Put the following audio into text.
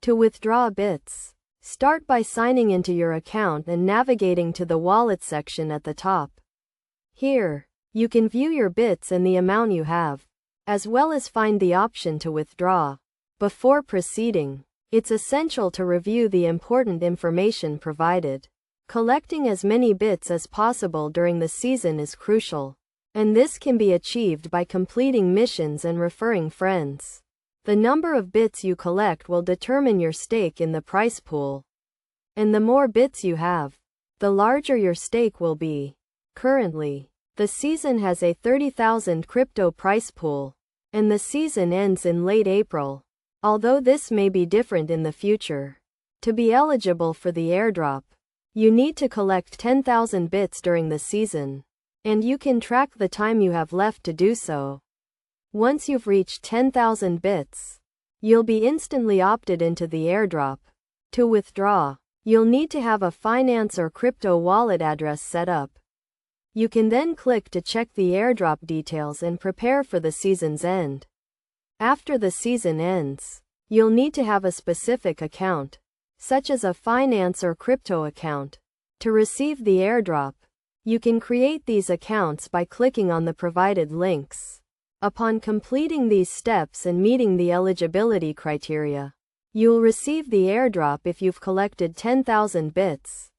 To withdraw bits, start by signing into your account and navigating to the wallet section at the top. Here, you can view your bits and the amount you have, as well as find the option to withdraw. Before proceeding, it's essential to review the important information provided. Collecting as many bits as possible during the season is crucial, and this can be achieved by completing missions and referring friends. The number of bits you collect will determine your stake in the price pool. And the more bits you have, the larger your stake will be. Currently, the season has a 30,000 crypto price pool, and the season ends in late April. Although this may be different in the future. To be eligible for the airdrop, you need to collect 10,000 bits during the season, and you can track the time you have left to do so. Once you've reached 10,000 bits, you'll be instantly opted into the airdrop. To withdraw, you'll need to have a finance or crypto wallet address set up. You can then click to check the airdrop details and prepare for the season's end. After the season ends, you'll need to have a specific account, such as a finance or crypto account, to receive the airdrop. You can create these accounts by clicking on the provided links. Upon completing these steps and meeting the eligibility criteria, you'll receive the airdrop if you've collected 10,000 bits.